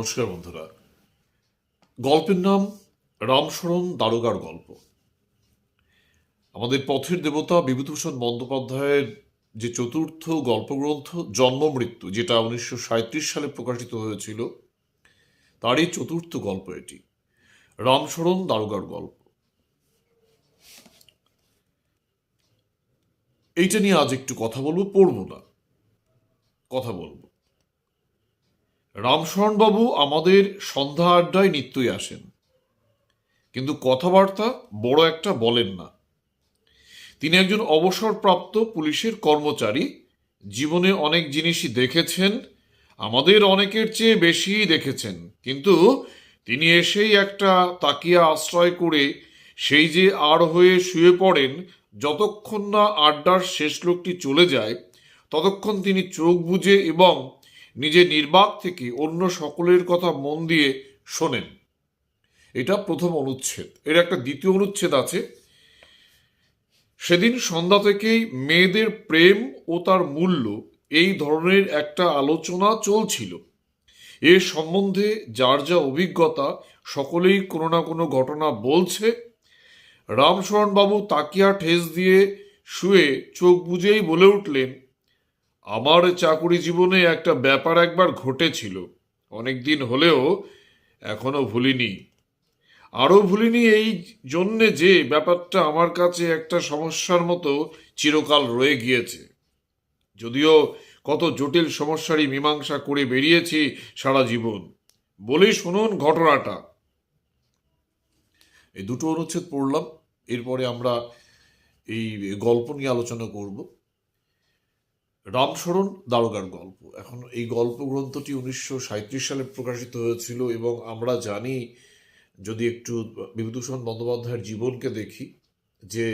নমস্কার বন্ধুরা। গল্পের নাম রামশরণ দারোগার গল্প। আমাদের পথের দেবতা বিভূতিভূষণ বন্দ্যোপাধ্যায়ের যে চতুর্থ গল্পগ্রন্থ জন্ম মৃত্যু, যেটা 1937 সালে প্রকাশিত হয়েছিল, তারই চতুর্থ গল্প এটি, রামশরণ দারোগার গল্প। এইটা নিয়ে আজ একটু কথা বলবো, পড়বো না, কথা বলবো। রামশরণবাবু আমাদের সন্ধ্যা আড্ডায় নিত্যই আসেন, কিন্তু কথাবার্তা বড় একটা বলেন না। তিনি একজন অবসরপ্রাপ্ত পুলিশের কর্মচারী। জীবনে অনেক জিনিসই দেখেছেন, আমাদের অনেকের চেয়ে বেশিই দেখেছেন, কিন্তু তিনি এসেই একটা তাকিয়া আশ্রয় করে সেই যে আর হয়ে শুয়ে পড়েন, যতক্ষণ না আড্ডার শেষ লোকটি চলে যায় ততক্ষণ তিনি চোখ বুজে এবং নিজের নির্বাক থেকে অন্য সকলের কথা মন দিয়ে শোনেন। এটা প্রথম অনুচ্ছেদ। এর একটা দ্বিতীয় অনুচ্ছেদ আছে। সেদিন সন্ধ্যা থেকেই মেয়েদের প্রেম ও তার মূল্য, এই ধরনের একটা আলোচনা চলছিল। এ সম্বন্ধে যার যা অভিজ্ঞতা সকলেই কোনো না কোনো ঘটনা বলছে। রামশরণবাবু তাকিয়া ঠেস দিয়ে শুয়ে চোখ বুজেই বলে উঠলেন, আমার চাকুরি জীবনে একটা ব্যাপার একবার ঘটেছিল, অনেক দিন হলেও এখনো ভুলিনি। আরও ভুলিনি এই জন্যে যে ব্যাপারটা আমার কাছে একটা সমস্যার মতো চিরকাল রয়ে গিয়েছে। যদিও কত জটিল সমস্যারই মীমাংসা করে বেরিয়েছি সারা জীবন। বলি শুনুন ঘটনাটা। এই দুটো অনুচ্ছেদ পড়লাম, এরপরে আমরা এই গল্প নিয়ে আলোচনা করব। রামশরণ দারোগার গল্প। এখন এই গল্প গ্রন্থটি 1937 সালে প্রকাশিত হয়েছিল এবং আমরা জানি, যদি একটু বিভূতিভূষণ বন্দ্যোপাধ্যায়ের জীবনকে দেখি, যে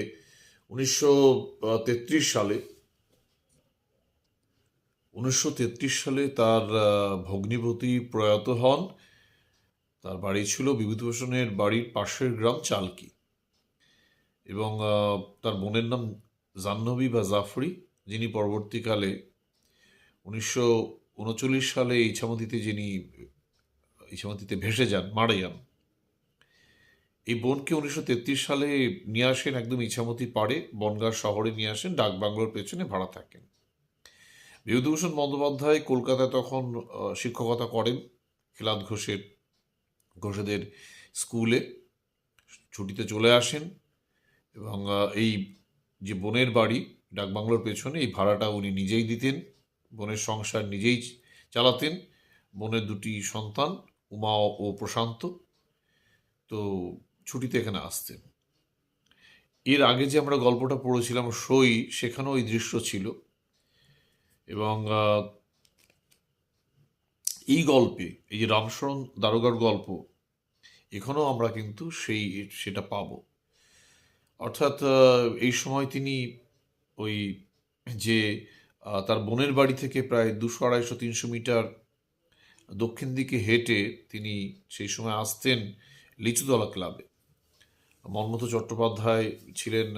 1933 সালে 1933 সালে তার ভগ্নিপতি প্রয়াত হন। তার বাড়ি ছিল বিভূতিভূষণের বাড়ির পাশের গ্রাম চালকি, এবং তার বোনের নাম জাহ্নবী বা জাফরি, যিনি পরবর্তীকালে 1939 সালে ইছামতিতে ভেসে যান, মারা যান। এই বোনকে 1933 সালে নিয়ে আসেন একদম ইছামতি পাড়ে, বনগাঁ শহরে নিয়ে আসেন, ডাকবাংলোর পেছনে ভাড়া থাকেন। বিভূতিভূষণ বন্দ্যোপাধ্যায় কলকাতায় তখন শিক্ষকতা করেন খেলাদ ঘোষেদের স্কুলে। ছুটিতে চলে আসেন এবং এই যে বোনের বাড়ি ডাকবাংলোর পেছনে, এই ভাড়াটা উনি নিজেই দিতেন, বোনের সংসার নিজেই চালাতেন। বোনের দুটি সন্তান উমা ও প্রশান্ত, তো ছুটিতে এখানে আসতেন। এর আগে যে আমরা গল্পটা পড়েছিলাম সই, সেখানেও ওই দৃশ্য ছিল। এবং এই গল্পে, এই যে রামশরণ দারোগার গল্প, এখানেও আমরা কিন্তু সেটা পাবো। অর্থাৎ এই সময় তিনি ওই যে তার বোনের বাড়ি থেকে প্রায় 200-250-300 মিটার দক্ষিণ দিকে হেঁটে তিনি সেই সময় আসতেন লিচুতলা ক্লাবে। মন্মথ চট্টোপাধ্যায় ছিলেন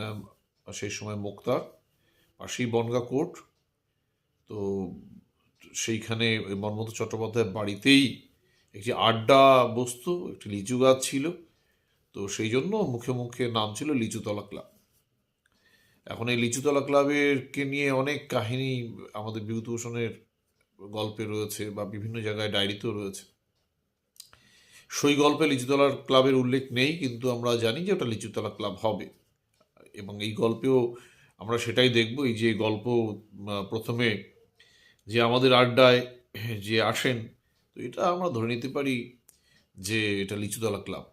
সেই সময় মোক্তার, পাশেই বনগাঁ কোর্ট। তো সেইখানে ওই মন্মথ চট্টোপাধ্যায়ের বাড়িতেই একটি আড্ডা বসতো, একটি লিচু গাছ ছিল, তো সেই জন্য মুখে মুখে নাম ছিল লিচুতলা ক্লাব। এখন এই লিচুতলা ক্লাবেরকে নিয়ে অনেক কাহিনী আমাদের বিভূতিভূষণের গল্পে রয়েছে বা বিভিন্ন জায়গায় ডায়েরিতেও রয়েছে। সই গল্পে লিচুতলা ক্লাবের উল্লেখ নেই, কিন্তু আমরা জানি যে ওটা লিচুতলা ক্লাব হবে, এবং এই গল্পেও আমরা সেটাই দেখব। এই যে গল্প প্রথমে যে আমাদের আড্ডায় যে আসেন, তো এটা আমরা ধরে নিতে পারি যে এটা লিচুতলা ক্লাব।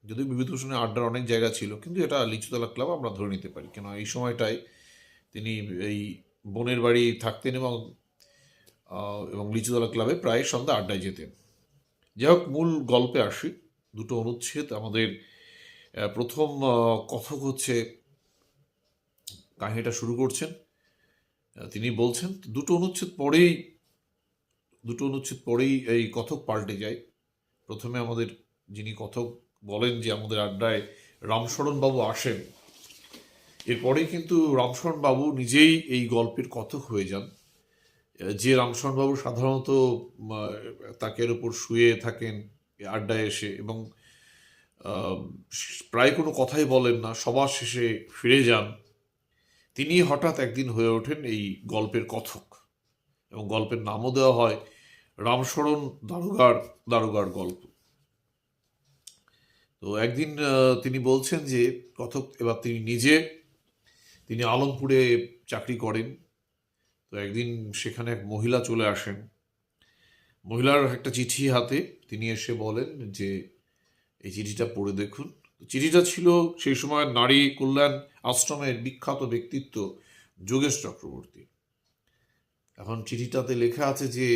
যদিও বিভূতিভূষণের আড্ডার অনেক জায়গা ছিল, কিন্তু এটা লিচুতলা ক্লাব আমরা ধরে নিতে পারি, কেন এই সময়টায় তিনি এই বোনের বাড়ি থাকতেন এবং লিচুতলা ক্লাবে প্রায় সন্ধ্যা আড্ডায় যেতেন। যাই হোক, মূল গল্পে আসি। দুটো অনুচ্ছেদ। আমাদের প্রথম কথক হচ্ছে কাহিনীটা শুরু করছেন, তিনি বলছেন। দুটো অনুচ্ছেদ পরেই এই কথক পাল্টে যায়। প্রথমে আমাদের যিনি কথক বলেন যে আমাদের আড্ডায় রামশরণবাবু আসেন, এরপরেই কিন্তু রামশরণবাবু নিজেই এই গল্পের কথক হয়ে যান যে রামশরণবাবু সাধারণত তাকের উপর শুয়ে থাকেন আড্ডায় এসে, এবং আহ, প্রায় কোনো কথাই বলেন না, সবার শেষে ফিরে যান, তিনি হঠাৎ একদিন হয়ে ওঠেন এই গল্পের কথক, এবং গল্পের নামও দেওয়া হয় রামশরণ দারোগার গল্প। তো একদিন তিনি বলছেন যে কথক, এবার তিনি আলমপুরে চাকরি করেন। তো একদিন সেখানে এক মহিলা চলে আসেন, মহিলার একটা চিঠি হাতে, তিনি এসে বলেন যে এই চিঠিটা পড়ে দেখুন। চিঠিটা ছিল সেই সময় নারী কল্যাণ আশ্রমের বিখ্যাত ব্যক্তিত্ব যোগেশ চক্রবর্তী। এখন চিঠিটাতে লেখা আছে যে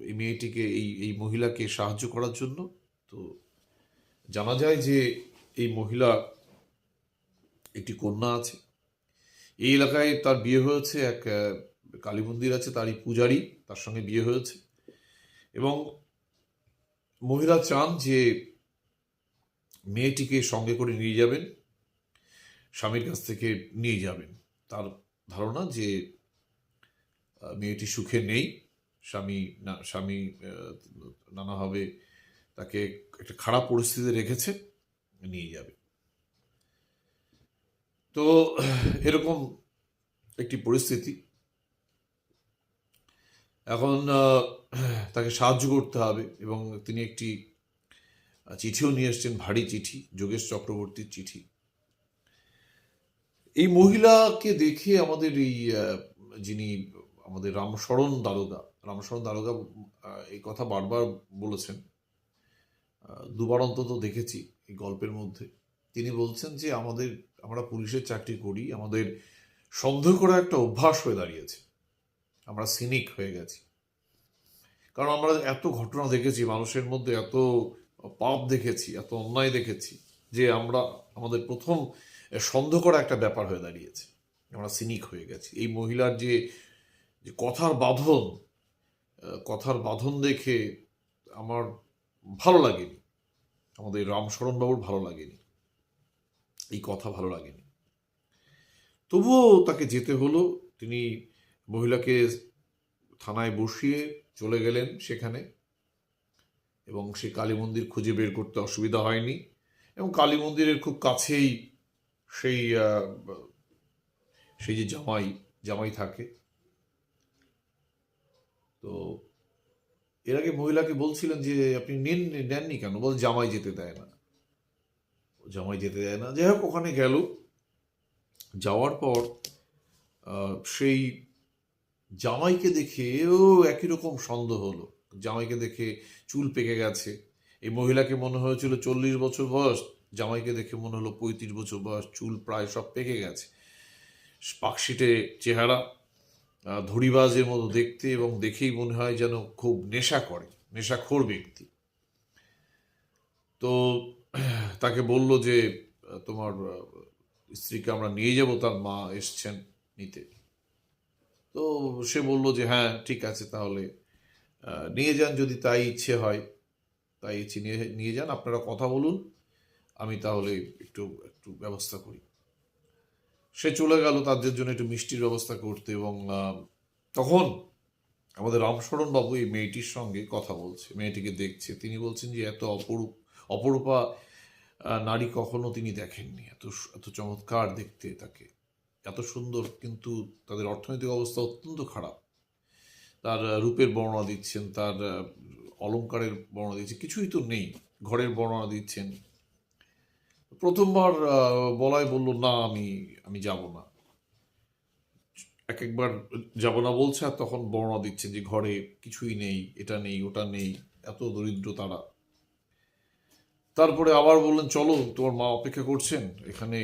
এই মেয়েটিকে, এই মহিলাকে সাহায্য করার জন্য। তো জানা যায় যে এই মহিলা একটি কন্যা আছে, এই এলাকায় তার বিয়ে হয়েছে, এক কালী মন্দির আছে তারই পূজারী, তার সঙ্গে বিয়ে হয়েছে, এবং মহিলা চান যে মেয়েটিকে সঙ্গে করে নিয়ে যাবেন, স্বামীর কাছ থেকে নিয়ে যাবেন। তার ধারণা যে মেয়েটি সুখে নেই, স্বামী নানাভাবে তাকে একটা খারাপ পরিস্থিতিতে রেখেছে, নিয়ে যাবে। তো এরকম একটি পরিস্থিতি, এখন তাকে সাহায্য করতে হবে, এবং তিনি একটি চিঠিও নিয়ে এসছেন, ভারী চিঠি, যোগেশ চক্রবর্তীর চিঠি। এই মহিলাকে দেখে আমাদের যিনি আমাদের রামশরণ দারোগা এই কথা বারবার বলেছেন, দুবার অন্তত দেখেছি এই গল্পের মধ্যে। তিনি বলছেন যে আমরা পুলিশের চাকরি করি, আমাদের সন্দেহ করা একটা অভ্যাস হয়ে দাঁড়িয়েছে, আমরা সিনিক হয়ে গেছি। কারণ আমরা এত ঘটনা দেখেছি, মানুষের মধ্যে এত পাপ দেখেছি, এত অন্যায় দেখেছি, যে আমাদের প্রথম সন্দেহ করা একটা ব্যাপার হয়ে দাঁড়িয়েছে, আমরা সিনিক হয়ে গেছি। এই মহিলার যে কথার বাঁধন দেখে আমার ভালো লাগেনি, আমাদের রামশরণবাবুর ভালো লাগেনি, এই কথা ভালো লাগেনি। তবুও তাকে যেতে হলো। তিনি মহিলাকে থানায় বসিয়ে চলে গেলেন সেখানে, এবং সে কালী মন্দির খুঁজে বের করতে অসুবিধা হয়নি, এবং কালী মন্দিরের খুব কাছেই সেই যে জামাই থাকে। তো এর আগে মহিলাকে বলছিলেন যে আপনি নেননি কেন, বল জামাই যেতে দেয় না। যাই হোক, ওখানে গেল, যাওয়ার পর সেই জামাইকে দেখে একই রকম সন্দেহ হলো। জামাইকে দেখে চুল পেকে গেছে, এই মহিলাকে মনে হয়েছিল 40 বছর বয়স, জামাইকে দেখে মনে হলো 35 বছর বয়স, চুল প্রায় সব পেকে গেছে, পাকশিটে চেহারা, ধড়িবাজের মতো দেখতে, এবং দেখেই মনে হয় যেন খুব নেশাখোর ব্যক্তি। তো তাকে বলল যে তোমার স্ত্রীকে আমরা নিয়ে যাব, তার মা এসছেন নিতে। তো সে বলল যে হ্যাঁ ঠিক আছে, তাহলে নিয়ে যান, যদি তাই ইচ্ছে হয় তাই ইচ্ছে নিয়ে যান, আপনারা কথা বলুন, আমি তাহলে একটু একটু ব্যবস্থা করি। সে চলে গেল তাদের জন্য একটু মিষ্টির ব্যবস্থা করতে, এবং তখন আমাদের রামশরণ বাবু এই মেয়েটির সঙ্গে কথা বলছে, মেয়েটিকে দেখছে। তিনি বলছেন যে এত অপরূপা নারী কখনো তিনি দেখেননি, এত চমৎকার দেখতে তাকে, এত সুন্দর, কিন্তু তাদের অর্থনৈতিক অবস্থা অত্যন্ত খারাপ। তার রূপের বর্ণনা দিচ্ছেন, তার অলংকারের বর্ণনা দিচ্ছেন, কিছুই তো নেই, ঘরের বর্ণনা দিচ্ছেন। প্রথমবার বলায় বলল না, আমি যাব না, একবার যাব না বলছে, আর তখন বর্ণনা দিচ্ছেন যে ঘরে কিছুই নেই, এটা নেই ওটা নেই, এত দরিদ্র তারা। তারপরে আবার বললেন চলো, তোমার মা অপেক্ষা করছেন এখানে,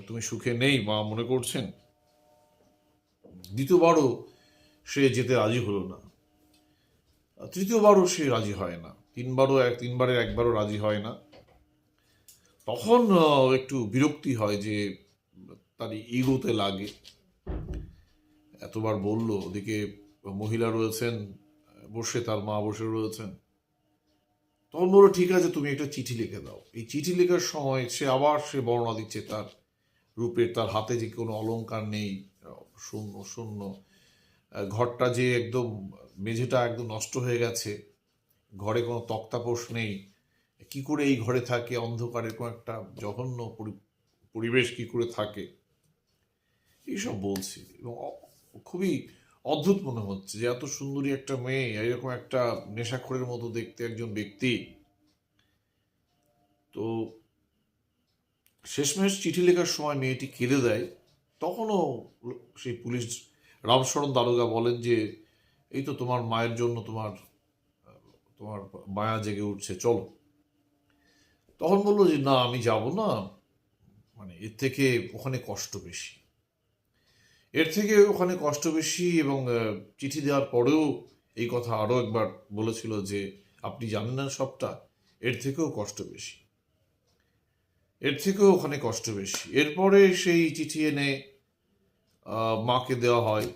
তুমি সুখে নেই মা মনে করছেন। দ্বিতীয়বারও সে যেতে রাজি হলো না, তৃতীয়বারও সে রাজি হয় না, তিনবারের একবারও রাজি হয় না। তখন একটু বিরক্তি হয়, যে তার ইগোতে লাগে, এতবার বলল, ওদিকে মহিলা রয়েছেন বসে, তার মা বসে রয়েছেন। তখন বললো ঠিক আছে, তুমি একটা চিঠি লিখে দাও। এই চিঠি লেখার সময় সে বর্ণনা দিচ্ছে তার রূপের, তার হাতে যে কোনো অলংকার নেই, শূন্য শূন্য, ঘরটা যে একদম মেঝেটা একদম নষ্ট হয়ে গেছে, ঘরে কোনো তক্তাপোষ নেই, কি করে এই ঘরে থাকে, অন্ধকারের কোনো একটা জঘন্য পরিবেশ কি করে থাকে, এইসব বলছি। এবং খুবই অদ্ভুত মনে হচ্ছে যে এত সুন্দরী একটা মেয়ে, এরকম একটা নেশাখোরের মতো দেখতে একজন ব্যক্তি। তো শেষমেশ চিঠি লেখার সময় মেয়েটি কেঁদে দেয়। তখনও সেই পুলিশ রামশরণ দারোগা বলেন যে এই তো তোমার মায়ের জন্য তোমার তোমার মায়া জেগে উঠছে, চলো। তখন বললো যে না, আমি যাব না, মানে এর থেকে ওখানে কষ্ট বেশি, এর থেকে ওখানে কষ্ট বেশি। এবং চিঠি দেওয়ার পরেও এই কথা আরও একবার বলেছিল যে আপনি জানেন না সবটা, এর থেকেও কষ্ট বেশি, এর থেকেও ওখানে কষ্ট বেশি। এরপরে সেই চিঠি এনে মাকে দেওয়া হয়।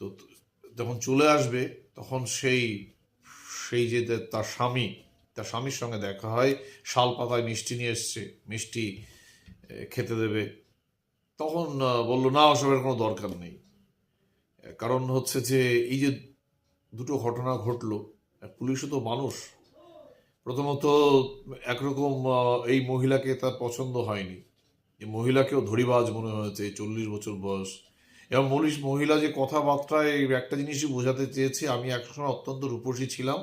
তো যখন চলে আসবে তখন সেই সেই যে তার স্বামী, তার স্বামীর সঙ্গে দেখা হয়, শাল পাতায় মিষ্টি নিয়ে এসছে, মিষ্টি খেতে দেবে। তখন বলল না, ওসবের কোনো দরকার নেই। কারণ হচ্ছে যে এই যে দুটো ঘটনা ঘটলো, পুলিশও তো মানুষ। প্রথমত একরকম এই মহিলাকে তার পছন্দ হয়নি, এই মহিলাকেও ধড়িবাজ মনে হয়েছে, 40 বছর বয়স। এবং মহিলা যে কথাবার্তায় একটা জিনিসই বোঝাতে চেয়েছে, আমি একসময় অত্যন্ত রূপসী ছিলাম,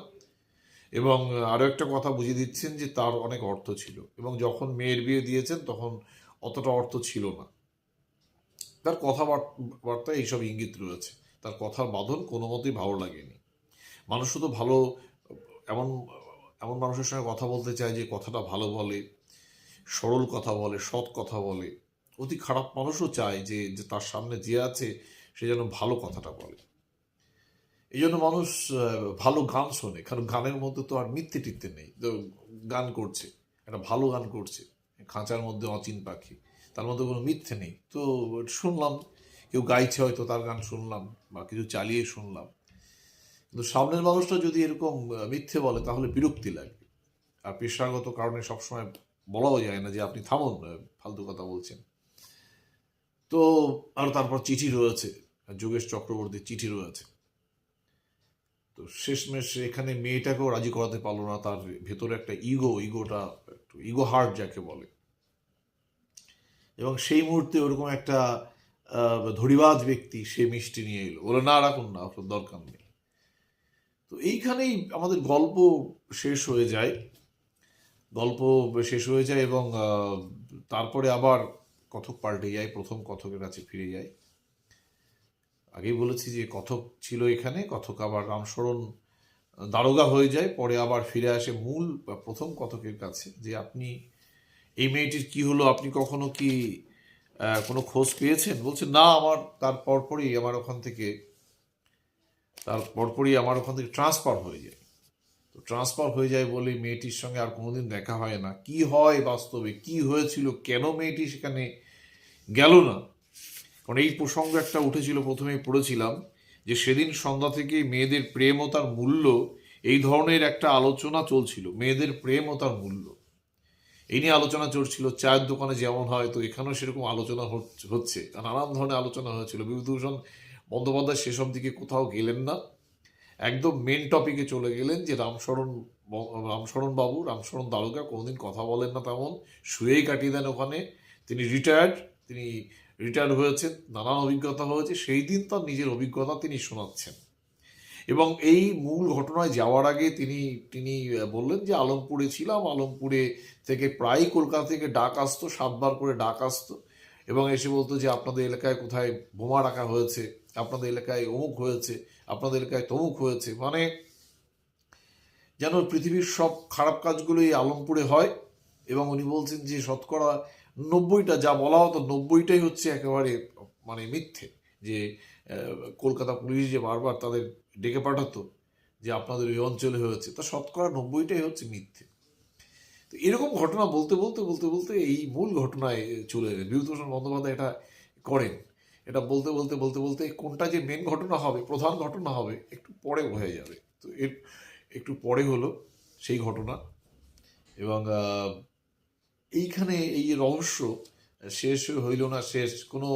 এবং আরও একটা কথা বুঝিয়ে দিচ্ছেন যে তার অনেক অর্থ ছিল, এবং যখন মেয়ের বিয়ে দিয়েছেন তখন অতটা অর্থ ছিল না। তার কথাবার্তায় এইসব ইঙ্গিত রয়েছে, তার কথার বাঁধন কোনো মতেই ভালো লাগেনি। মানুষ শুধু ভালো, এমন এমন মানুষের সঙ্গে কথা বলতে চায় যে কথাটা ভালো বলে, সরল কথা বলে, সৎ কথা বলে। অতি খারাপ মানুষও চায় যে যে তার সামনে যে আছে সে যেন ভালো কথাটা বলে। এই জন্য মানুষ ভালো গান শোনে, কারণ গানের মধ্যে তো আর মিথ্যে টিথ্যে নেই। তো গান করছে, একটা ভালো গান করছে, খাঁচার মধ্যে অচিন পাখি, তার মধ্যে কোনো মিথ্যে নেই। তো শুনলাম, কেউ গাইছে হয়তো, তার গান শুনলাম বা কিছু চালিয়ে শুনলাম। কিন্তু সামনের মানুষটা যদি এরকম মিথ্যে বলে তাহলে বিরক্তি লাগে। আর পেশাগত কারণে সবসময় বলাও যায় না যে আপনি থামুন, ফালতু কথা বলছেন। তো আর তারপর চিঠি রয়েছে, যোগেশ চক্রবর্তীর চিঠি রয়েছে। তো শেষমেশ এখানে মেয়েটাকেও রাজি করাতে পারলো না, তার ভেতরে একটা ইগোটা একটু ইগো হার্ট যাকে বলে। এবং সেই মুহূর্তে ওরকম একটা ধড়িবাজ ব্যক্তি সে মিষ্টি নিয়ে এলো, বলে না রাখুন না, আপনার দরকার নেই। তো এইখানেই আমাদের গল্প শেষ হয়ে যায়। গল্প শেষ হয়ে যায় এবং তারপরে আবার কথক পাল্টে যায়, প্রথম কথকের কাছে ফিরে যায়। আগেই বলেছি যে কথক ছিল এখানে, কথক আবার রামশরণ দারোগা হয়ে যায়, পরে আবার ফিরে আসে মূল প্রথম কথকের কাছে যে আপনি এই মেয়েটির কি হলো, আপনি কখনো কি কোনো খোঁজ পেয়েছেন? বলছে না, আমার তার পরপরই আমার ওখান থেকে ট্রান্সফার হয়ে যায়। তো ট্রান্সফার হয়ে যায় বলে মেয়েটির সঙ্গে আর কোনোদিন দেখা হয় না। কি হয় বাস্তবে, কি হয়েছিল, কেন মেয়েটি সেখানে গেল না, কারণ এই প্রসঙ্গ একটা উঠেছিল, প্রথমেই পড়েছিলাম যে সেদিন সন্ধ্যা থেকে মেয়েদের প্রেম ও তার মূল্য, এই ধরনের একটা আলোচনা চলছিল। মেয়েদের প্রেম ও তার মূল্য, এই নিয়ে আলোচনা চলছিল। চায়ের দোকানে যেমন হয়, তো এখানেও সেরকম আলোচনা হচ্ছে, নানান ধরনের আলোচনা হয়েছিল। বিভূতিভূষণ বন্দ্যোপাধ্যায় সেসব দিকে কোথাও গেলেন না, একদম মেন টপিকে চলে গেলেন যে রামশরণ দারোগা কোনোদিন কথা বলেন না তেমন, শুয়েই কাটিয়ে দেন ওখানে। তিনি রিটায়ার্ড হয়েছেন, নানান অভিজ্ঞতা হয়েছে, সেই দিন তার নিজের অভিজ্ঞতা তিনি শোনাচ্ছেন। এবং এই মূল ঘটনায় যাওয়ার আগে তিনি তিনি বললেন যে আলমপুরে ছিলাম, আলমপুরে থেকে প্রায় কলকাতা থেকে ডাক আসতো, 7বার করে ডাক আসতো, এবং এসে বলতো যে আপনাদের এলাকায় কোথায় বোমা রাখা হয়েছে, আপনাদের এলাকায় অমুক হয়েছে, আপনাদের এলাকায় তমুক হয়েছে। মানে যেন পৃথিবীর সব খারাপ কাজগুলোই আলমপুরে হয়। এবং উনি বলছেন যে শতকরা 90টা যা বলা হতো, 90টাই হচ্ছে একেবারে মানে মিথ্যে। যে কলকাতা পুলিশ যে বারবার তাদের ডেকে পাঠাতো যে আপনাদের ওই অঞ্চলে হয়েছে, তা শতকরা 90টাই হচ্ছে মিথ্যে। তো এরকম ঘটনা বলতে বলতে বলতে বলতে এই মূল ঘটনায় চলে এলেন বিভূতিভূষণ বন্দ্যোপাধ্যায়। এটা করেন, এটা বলতে বলতে বলতে বলতে কোনটা যে মেন ঘটনা হবে, প্রধান ঘটনা হবে, একটু পরে হয়ে যাবে। তো এর একটু পরে হলো সেই ঘটনা। এবং এইখানে এই যে রহস্য শেষ হইল না, শেষ কোনো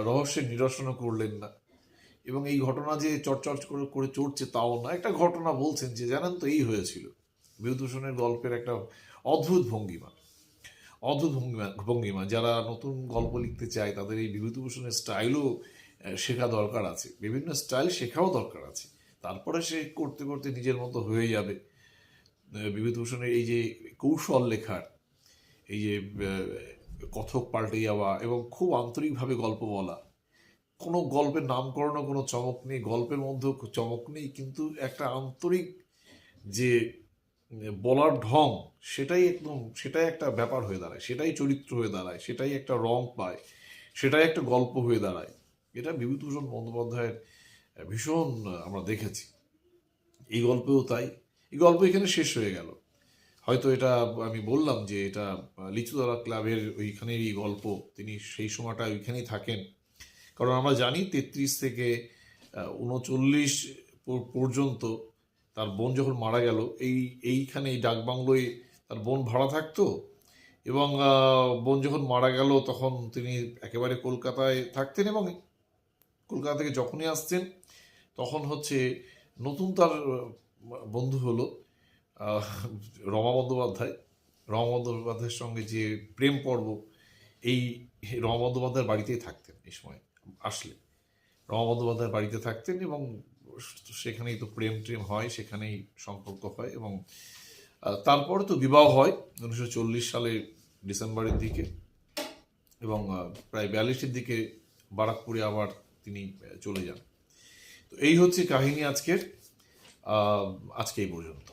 রহস্যের নিরসনও করলেন না। এবং এই ঘটনা যে চটচট করে করে চড়ছে তাও না, একটা ঘটনা বলছেন যে জানেন তো এই হয়েছিল। বিভূতিভূষণের গল্পের একটা অদ্ভুত ভঙ্গিমা, অদ্ভুত ভঙ্গিমা ভঙ্গিমা যারা নতুন গল্প লিখতে চায় তাদের এই বিভূতিভূষণের স্টাইলও শেখা দরকার আছে, বিভিন্ন স্টাইল শেখাও দরকার আছে, তারপরে সে করতে করতে নিজের মতো হয়ে যাবে। বিভূতিভূষণের এই যে কৌশল লেখার, এই যে কথক পাল্টে যাওয়া এবং খুব আন্তরিকভাবে গল্প বলা, কোনো গল্পের নামকরণও কোনো চমক নেই, গল্পের মধ্যেও চমক নেই, কিন্তু একটা আন্তরিক যে বলার ঢং, সেটাই একদম, সেটাই একটা ব্যাপার হয়ে দাঁড়ায়, সেটাই চরিত্র হয়ে দাঁড়ায়, সেটাই একটা রং পায়, সেটাই একটা গল্প হয়ে দাঁড়ায়। এটা বিভূতিভূষণ বন্দ্যোপাধ্যায়ের ভীষণ আমরা দেখেছি। এই গল্পেও তাই। এই গল্প এখানে শেষ হয়ে গেল। হয়তো এটা আমি বললাম যে এটা লিচুতলা ক্লাবের ওইখানেরই গল্প, তিনি সেই সময়টা ওইখানেই থাকেন। কারণ আমরা জানি 33 থেকে 39 পর্যন্ত তার বোন যখন মারা গেল, এইখানে এই ডাকবাংলোয় তার বোন ভাড়া থাকতো, এবং বোন যখন মারা গেল তখন তিনি একেবারে কলকাতায় থাকতেন, এবং কলকাতা থেকে যখনই আসতেন তখন হচ্ছে নতুন তার বন্ধু হলো আহ, রমা বন্দ্যোপাধ্যায়। রমা বন্দ্যোপাধ্যায়ের সঙ্গে যে প্রেম পর্ব, এই রমা বন্দ্যোপাধ্যায়ের বাড়িতেই থাকতেন এই সময় আসলে। রমা বন্দ্যোপাধ্যায়ের বাড়িতে থাকতেন এবং সেখানেই তো প্রেম টেম হয়, সেখানেই সম্পর্ক হয়, এবং তারপরে তো বিবাহ হয় 1940 সালের ডিসেম্বরের দিকে, এবং প্রায় 42-এর দিকে বারাকপুরে আবার তিনি চলে যান। তো এই হচ্ছে কাহিনী আজকের, আজকে এই পর্যন্ত।